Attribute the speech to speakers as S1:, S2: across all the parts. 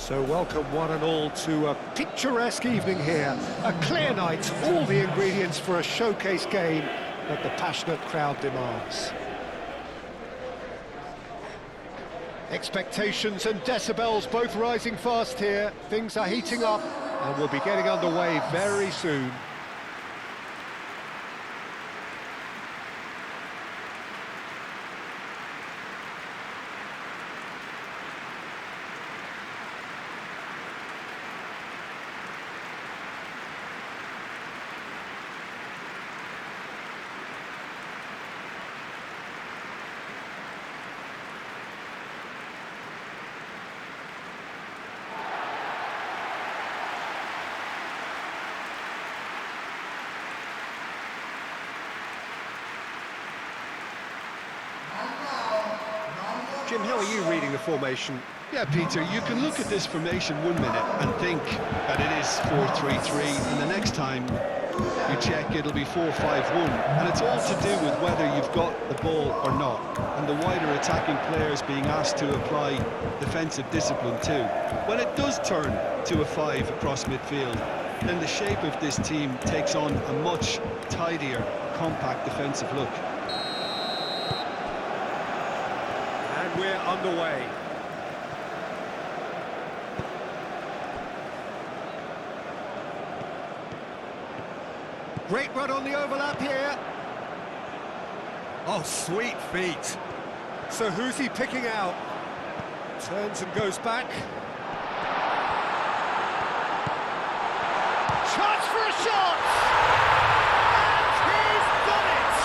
S1: So welcome one and all to a picturesque evening here. A clear night, all the ingredients for a showcase game that the passionate crowd demands. Expectations and decibels both rising fast here. Things are heating up and we'll be getting underway very soon. Jim, how are you reading the formation?
S2: Yeah, Peter, you can look at this formation 1 minute and think that it is 4-3-3, and the next time you check it'll be 4-5-1, and it's all to do with whether you've got the ball or not, and the wider attacking players being asked to apply defensive discipline too. When it does turn to a 5 across midfield, then the shape of this team takes on a much tidier, compact defensive look.
S1: We're underway. Great run on the overlap here. Oh, sweet feet. So who's he picking out? Turns and goes back. Chance for a shot! And he's done it!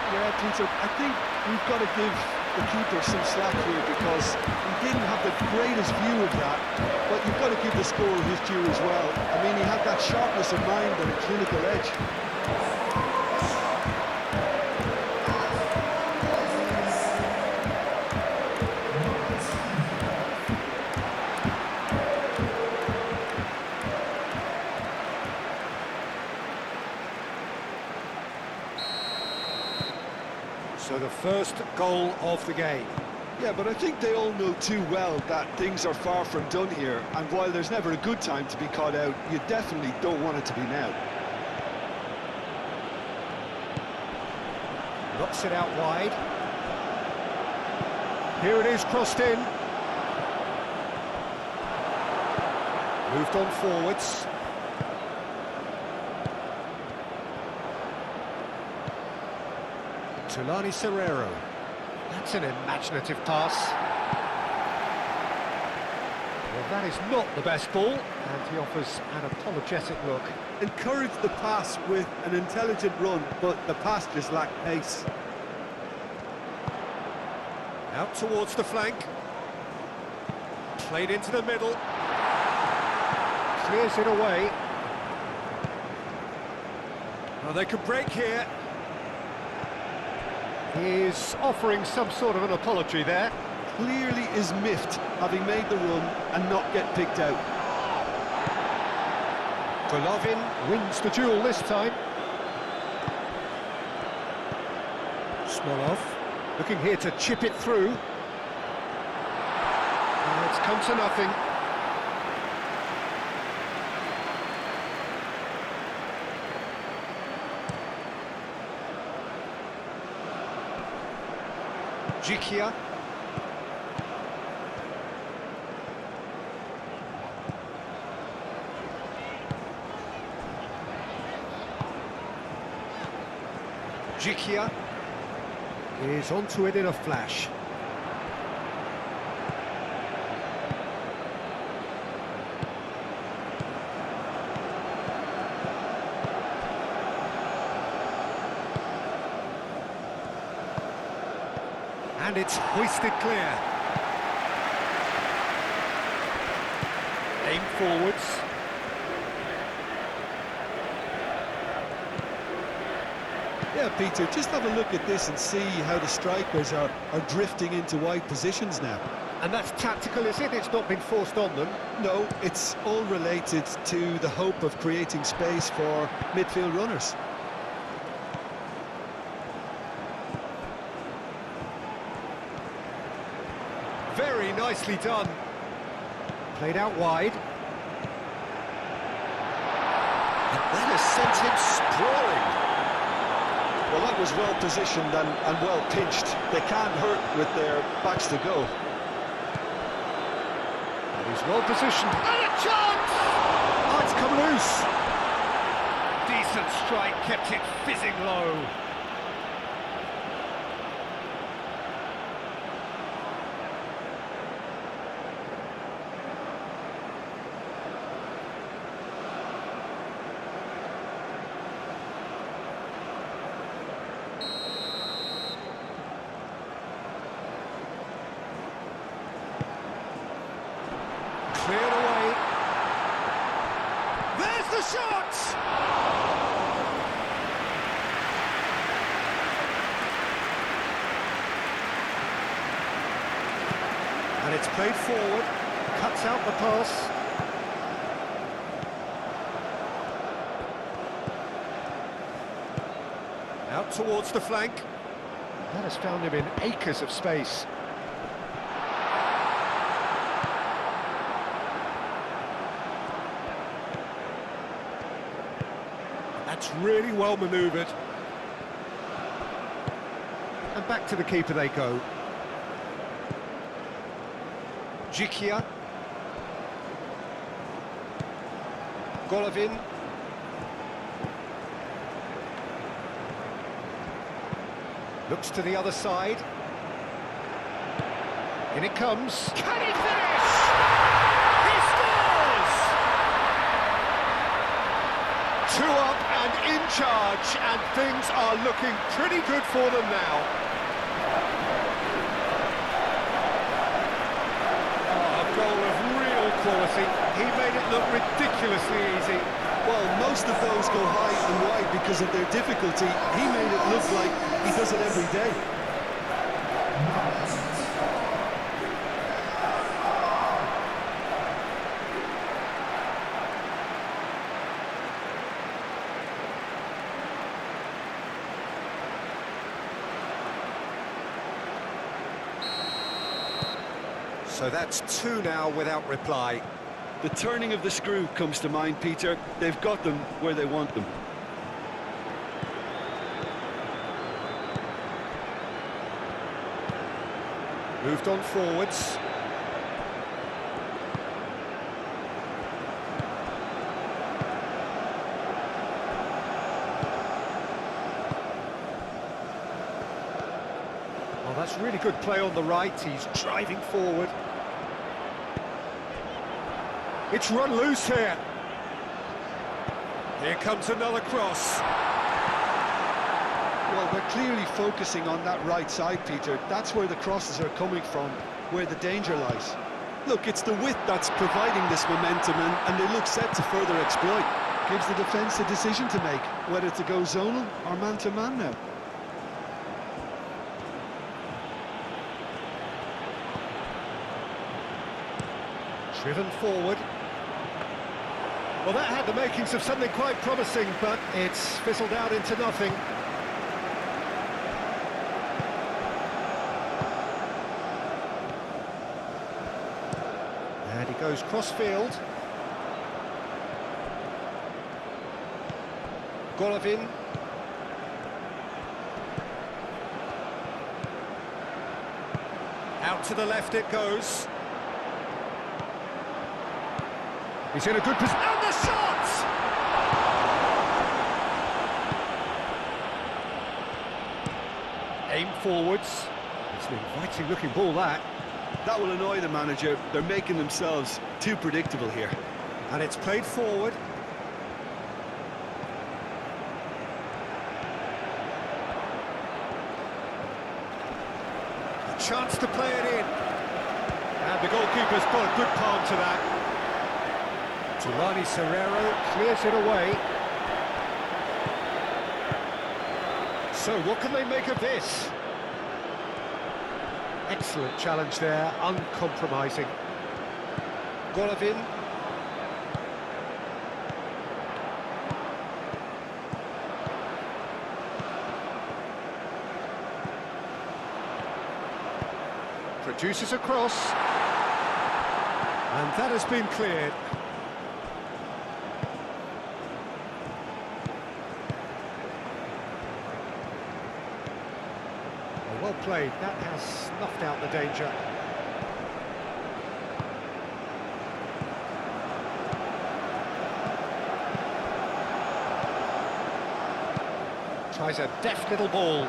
S2: Yeah, Peter, I think we've got to give the keeper some slack here because he didn't have the greatest view of that, but you've got to give the scorer his due as well. I mean, he had that sharpness of mind and a clinical edge.
S1: So the first goal of the game.
S2: Yeah, but I think they all know too well that things are far from done here, and while there's never a good time to be caught out, you definitely don't want it to be now.
S1: Knocks it out wide. Here it is, crossed in. Moved on forwards. Tulani Serrero. That's an imaginative pass. Well, that is not the best ball, and he offers an apologetic look.
S2: Encourage the pass with an intelligent run, but the pass just lacked pace.
S1: Out towards the flank. Played into the middle. Clears it away. Well, they could break here. He's offering some sort of an apology there.
S2: Clearly is miffed, having made the run and not get picked out.
S1: Golovin wins the duel this time. Smolov looking here to chip it through. And it's come to nothing. Jikia. Jikia is onto it in a flash. And it's hoisted clear. Aim forwards.
S2: Yeah, Peter, just have a look at this and see how the strikers are drifting into wide positions now.
S1: And that's tactical, is it? It's not been forced on them.
S2: No, it's all related to the hope of creating space for midfield runners.
S1: Very nicely done. Played out wide. And that has sent him sprawling.
S2: Well, that was well positioned and well pitched. They can't hurt with their backs to go.
S1: And he's well positioned. And a chance! Oh, it's come loose. Decent strike, kept it fizzing low. Cleared away. There's the shot! And it's played forward, cuts out the pass. Out towards the flank. That has found him in acres of space. That's really well manoeuvred. And back to the keeper they go. Jikia. Golovin. Looks to the other side. In it comes. Can he finish? He scores! 2 up and in charge, and things are looking pretty good for them now. Oh, a goal of real quality. He made it look ridiculously easy.
S2: Well, most of those go high and wide because of their difficulty. He made it look like he does it every day.
S1: So that's 2 now without reply.
S2: The turning of the screw comes to mind, Peter. They've got them where they want them.
S1: Moved on forwards. Well, that's really good play on the right. He's driving forward. It's run loose here. Here comes another cross.
S2: Well, they're clearly focusing on that right side, Peter. That's where the crosses are coming from, where the danger lies. Look, it's the width that's providing this momentum, and they look set to further exploit. Gives the defence a decision to make, whether to go zonal or man-to-man now.
S1: Driven forward. Well, that had the makings of something quite promising, but it's fizzled out into nothing. And he goes cross-field. Golovin. Out to the left it goes. He's in a good position. And the shot! Aim forwards. It's an inviting looking ball, that.
S2: That will annoy the manager. They're making themselves too predictable here.
S1: And it's played forward. A chance to play it in. And the goalkeeper's got a good palm to that. Turani Serrero clears it away. So what can they make of this? Excellent challenge there, uncompromising. Golovin. Produces a cross. And that has been cleared. Well played, that has snuffed out the danger. Tries a deft little ball.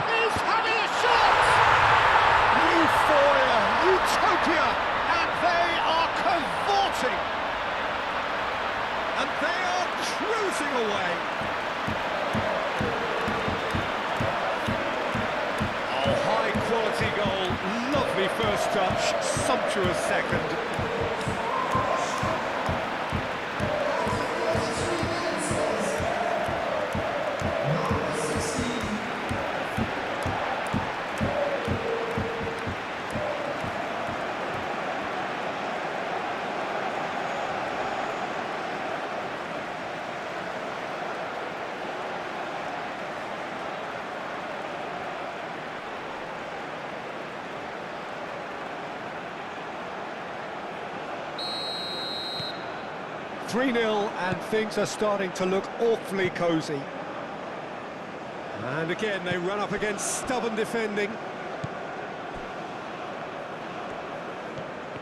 S1: He's having a shot! Euphoria, utopia, and they are cavorting. And they are cruising away. Oh, high-quality goal. Lovely first touch, sumptuous second. Three-0, and things are starting to look awfully cosy. And again, they run up against stubborn defending.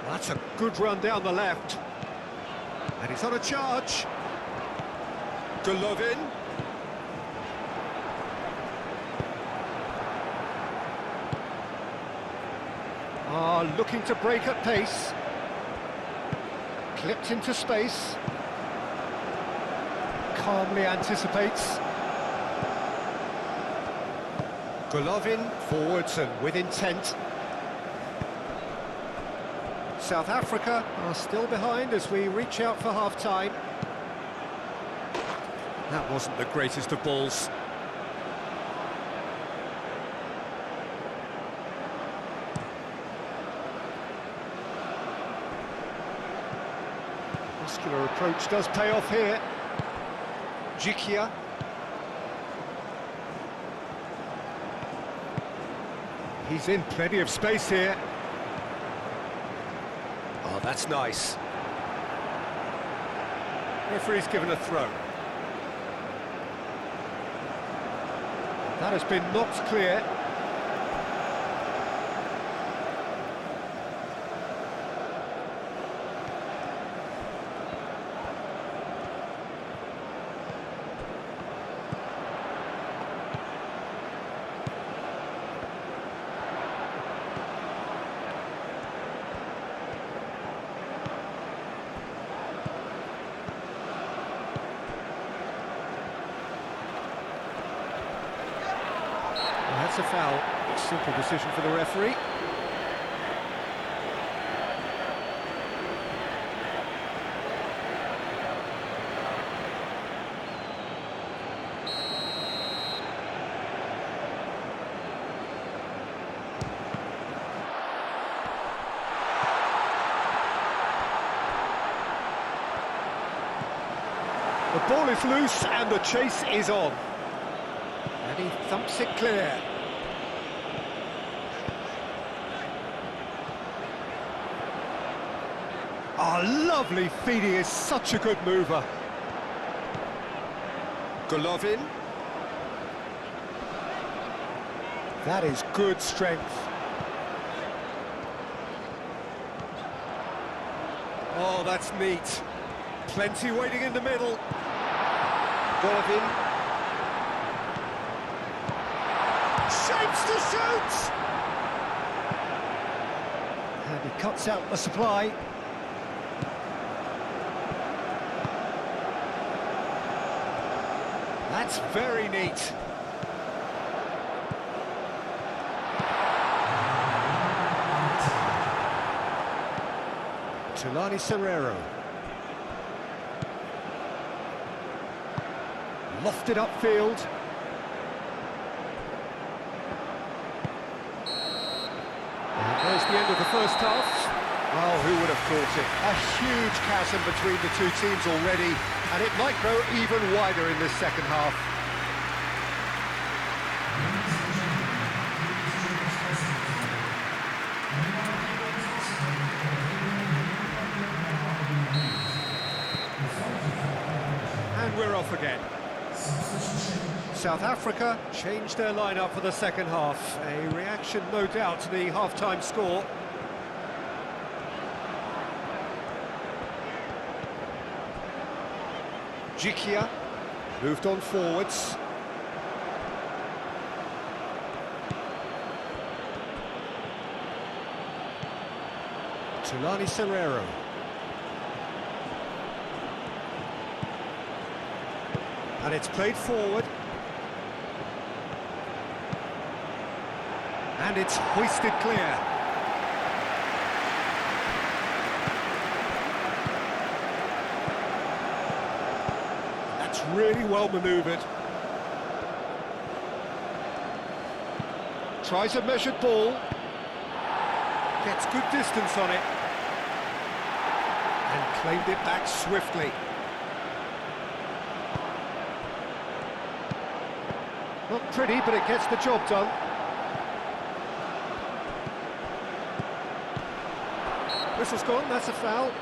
S1: That's a good run down the left. And he's on a charge. Golovin. Looking to break at pace. Clipped into space. Calmly anticipates. Golovin forwards and with intent. South Africa are still behind as we reach out for half-time. That wasn't the greatest of balls. Muscular approach does pay off here. Jikia. He's in plenty of space here. Oh, that's nice. Referee's given a throw. That has been knocked clear. That's a foul. Simple decision for the referee. The ball is loose and the chase is on. And he thumps it clear. Oh, lovely feed, he is such a good mover. Golovin. That is good strength. Oh, that's neat. Plenty waiting in the middle. Golovin. Shapes to shoot! And he cuts out the supply. That's very neat. Tulani Serrero. Lofted upfield. And there's the end of the first half. Oh, who would have thought it? A huge chasm between the two teams already. And it might grow even wider in this second half. And we're off again. South Africa changed their lineup for the second half. A reaction, no doubt, to the half-time score. Jikia moved on forwards. Tulani Serrero. And it's played forward. And it's hoisted clear. That's really well manoeuvred. Tries a measured ball. Gets good distance on it. And claimed it back swiftly. Not pretty, but it gets the job done. Whistle's gone, that's a foul.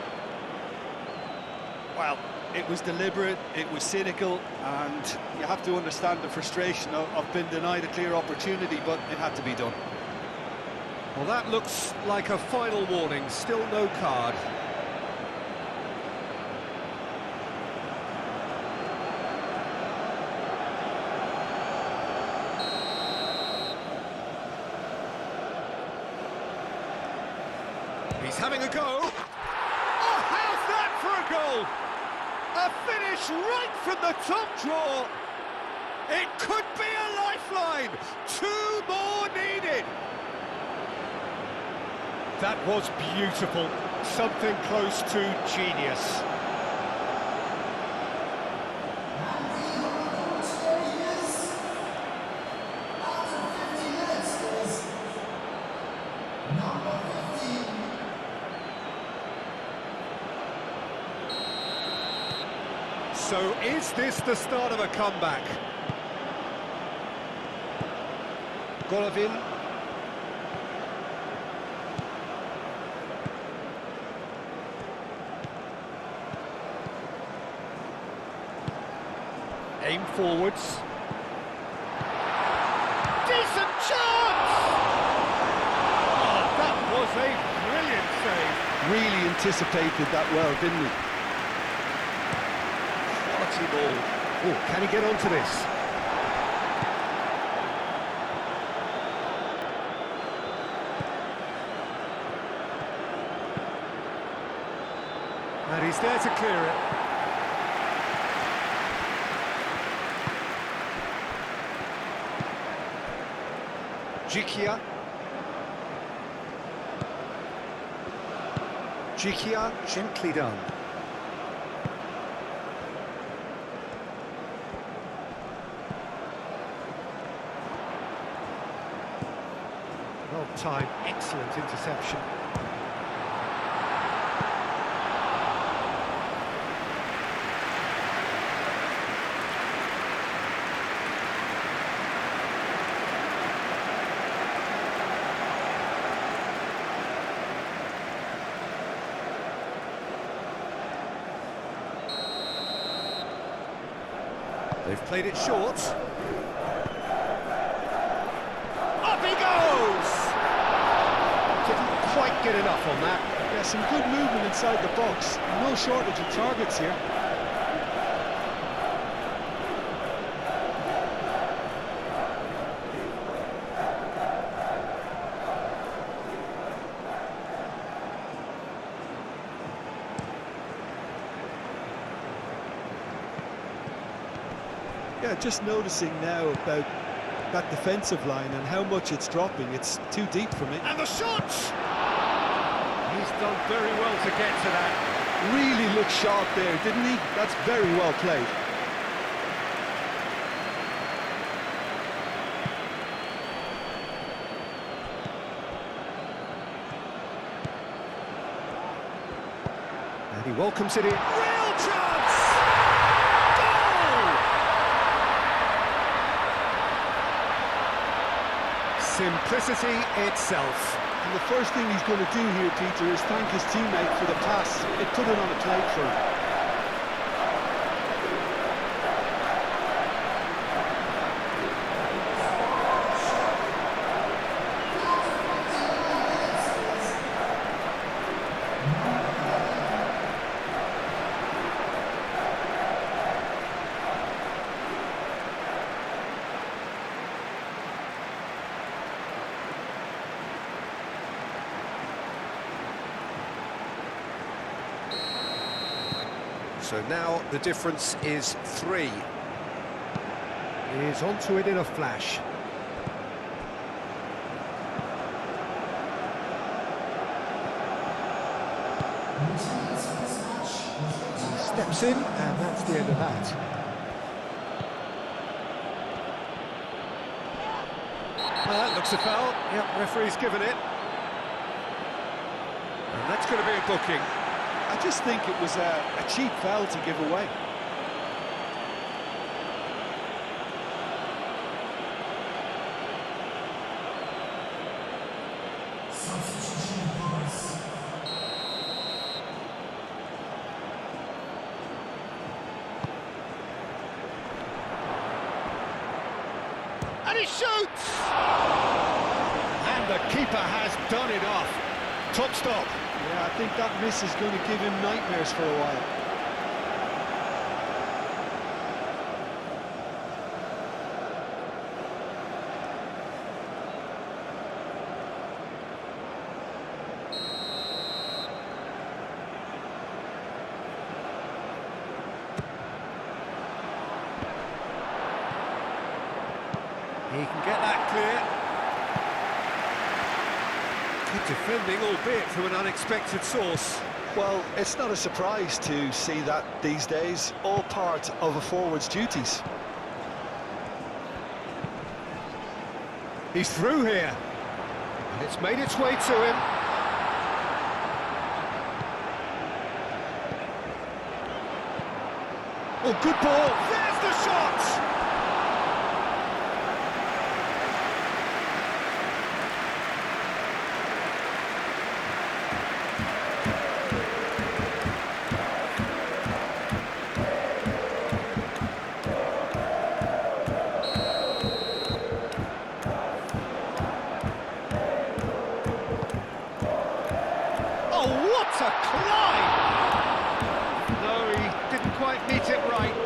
S2: Well, it was deliberate, it was cynical, and you have to understand the frustration of being denied a clear opportunity, but it had to be done.
S1: Well, that looks like a final warning, still no card. He's having a go. Oh, how's that for a goal? A finish right from the top draw. It could be a lifeline. 2 more needed. That was beautiful. Something close to genius. So is this the start of a comeback? Golovin. Aim forwards. Decent chance! Oh, that was a brilliant save.
S2: Really anticipated that well, didn't he?
S1: Ball. Oh, can he get onto this? And he's there to clear it. Jikia. Jikia, gently done. Well timed, excellent interception. They've played it short. Up he goes! Didn't quite get enough on that.
S2: Yeah, some good movement inside the box. No shortage of targets here. Yeah, just noticing now about that defensive line and how much it's dropping. It's too deep for me.
S1: And the shot! He's done very well to get to that.
S2: Really looked sharp there, didn't he? That's very well played.
S1: And he welcomes it in. Real chance! Simplicity itself.
S2: And the first thing he's going to do here, Peter, is thank his teammate for the pass. It put it on a plate for him.
S1: So now the difference is 3. He's onto it in a flash. He steps in, and that's the end of that. Well, that looks a foul. Yep, referee's given it. And that's going to be a booking.
S2: I just think it was a cheap foul to give away.
S1: And he shoots! And the keeper has done it off. Top stop.
S2: Yeah, I think that miss is going to give him nightmares for a while.
S1: He can get that clear. Good defending, albeit from an unexpected source.
S2: Well, it's not a surprise to see that these days, all part of a forward's duties.
S1: He's through here. And it's made its way to him. Oh, good ball. There's the shot! What a climb! No, he didn't quite meet it right.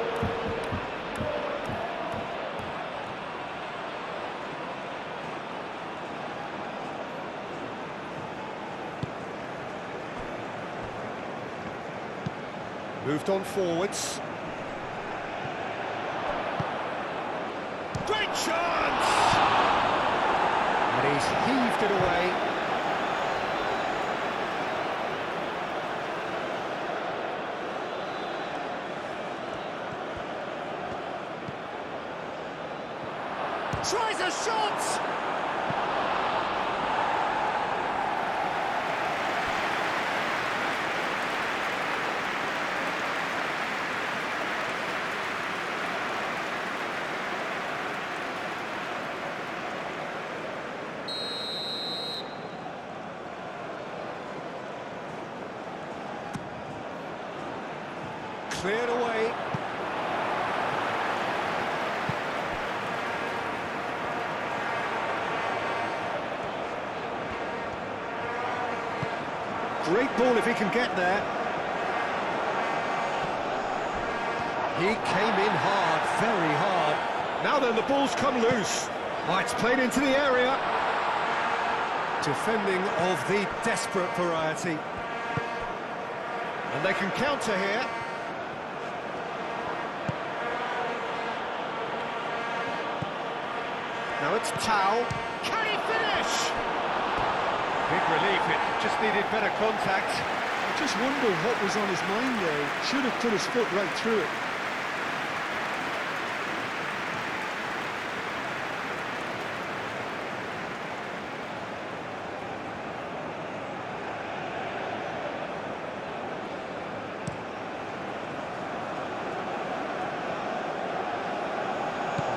S1: Moved on forwards. Great chance! And he's heaved it away. Tries a shot! Cleared away. Great ball if he can get there. He came in hard, very hard. Now then, the ball's come loose. Oh, it's played into the area. Defending of the desperate variety. And they can counter here. Now it's Tao. Can he finish? Big relief, it just needed better contact.
S2: I just wonder what was on his mind there. Should have put his foot right through it.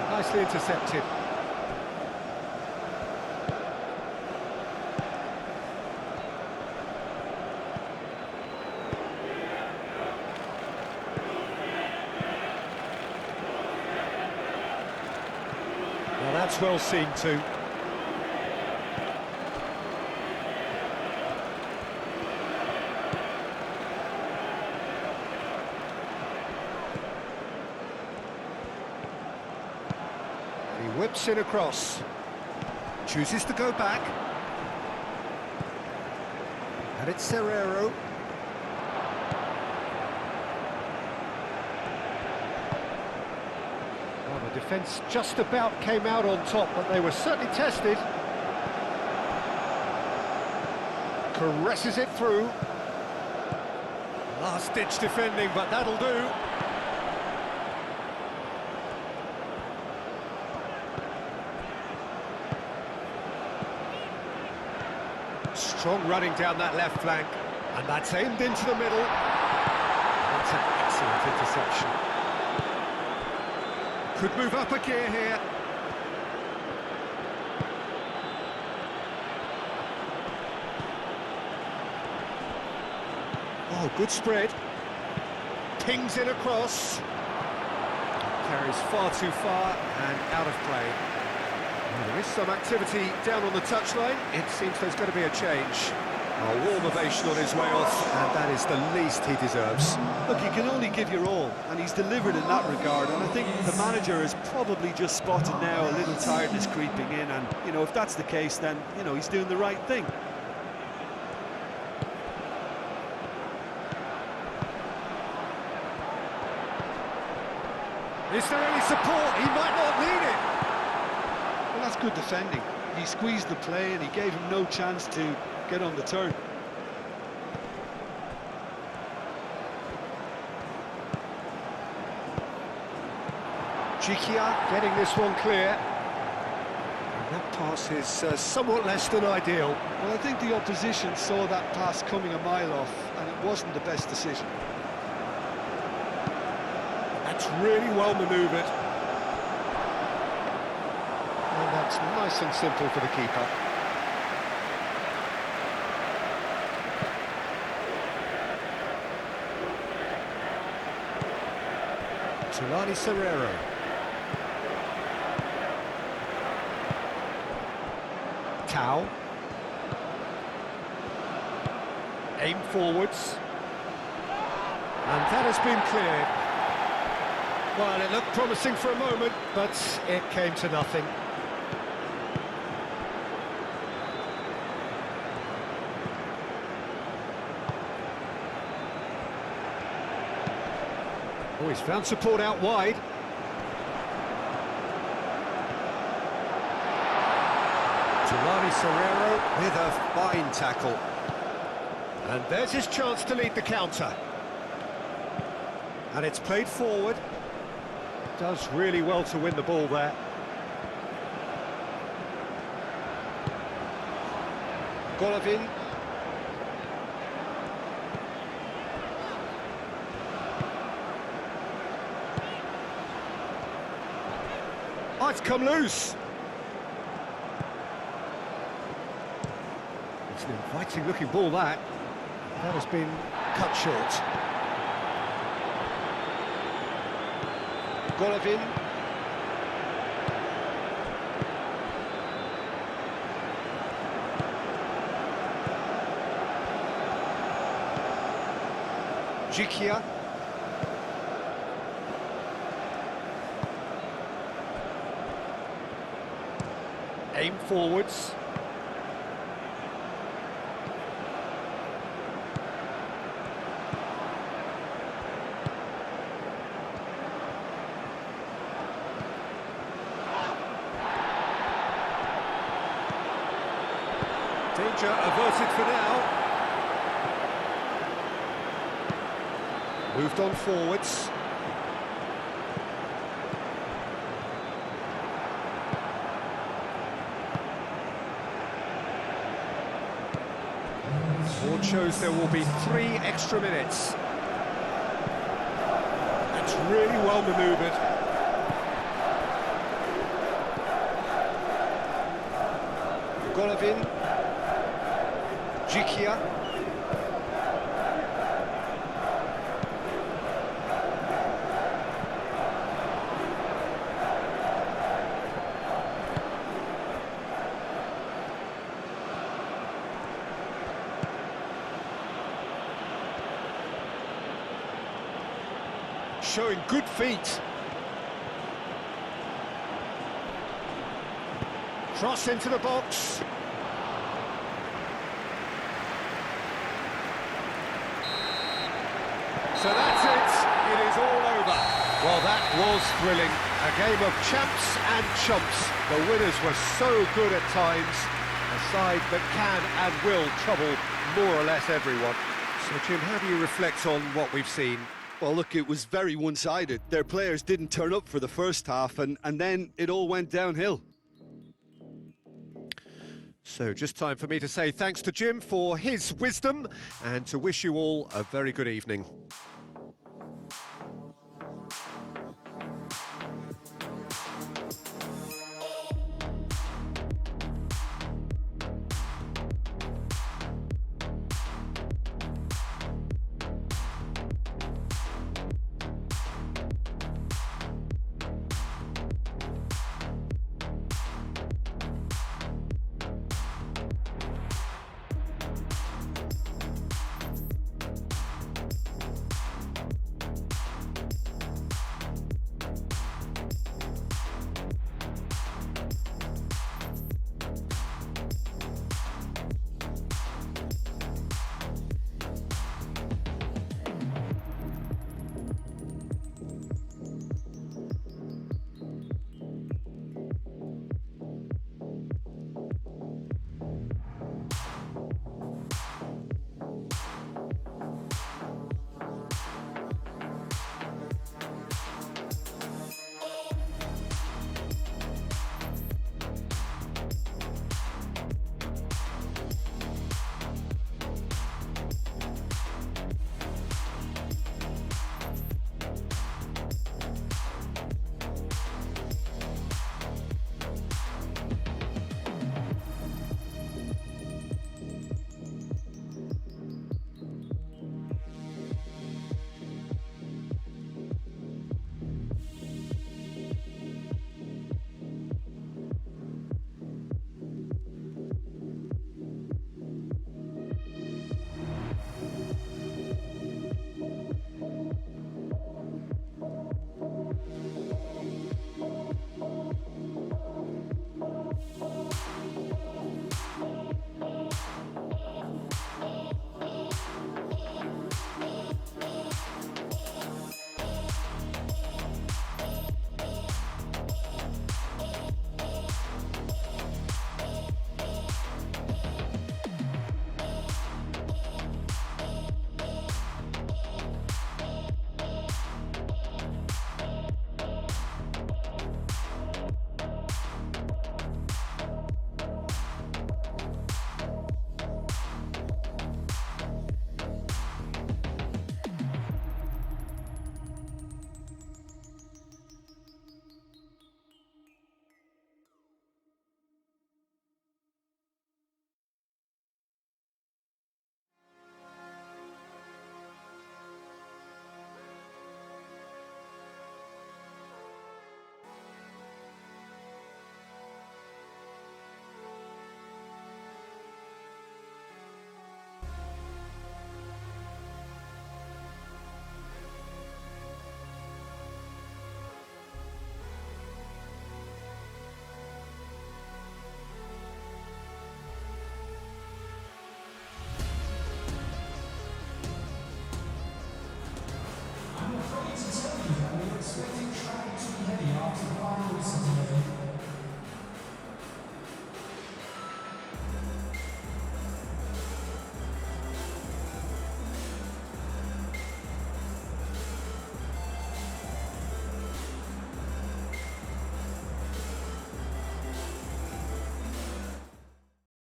S1: Nicely intercepted. that's well seen too. He whips it across. Chooses to go back. And it's Serrero. Well, the defence just about came out on top, but they were certainly tested. Caresses it through. Last-ditch defending, but that'll do. Strong running down that left flank, and that's aimed into the middle. That's an excellent interception. Could move up a gear here. Oh, good spread. Pings in across. Carries far too far and out of play. Well, there is some activity down on the touchline. It seems there's going to be a change. A warm ovation on his way off, and that is the least he deserves.
S2: Look, you can only give your all, and he's delivered in that regard, and I think the manager has probably just spotted now a little tiredness creeping in, and, you know, if that's the case, then, you know, he's doing the right thing.
S1: Is there any support? He might not need it.
S2: Well, that's good defending. He squeezed the play and he gave him no chance to get on the turn.
S1: Chikia getting this one clear. And that pass is somewhat less than ideal.
S2: Well, I think the opposition saw that pass coming a mile off, and it wasn't the best decision.
S1: That's really well manoeuvred. And that's nice and simple for the keeper. Tulani Serrero. Tau. Aim forwards. And that has been cleared. Well, it looked promising for a moment, but it came to nothing. Oh, he's found support out wide. Tulani Serrero with a fine tackle. And there's his chance to lead the counter. And it's played forward. Does really well to win the ball there. Golovin. Oh, it's come loose. It's an inviting looking ball, that. That has been cut short. Golovin. Jikia. Aim forwards. Danger averted for now. Moved on forwards. Board shows there will be 3 extra minutes. That's really well manoeuvred. Golovin. Jikia. showing good feet. Cross into the box. So that's it. It is all over. Well, that was thrilling. A game of champs and chumps. The winners were so good at times. A side that can and will trouble more or less everyone. So, Jim, how do you reflect on what we've seen?
S2: Well, look, it was very one-sided. Their players didn't turn up for the first half, and then it all went downhill.
S1: So just time for me to say thanks to Jim for his wisdom and to wish you all a very good evening.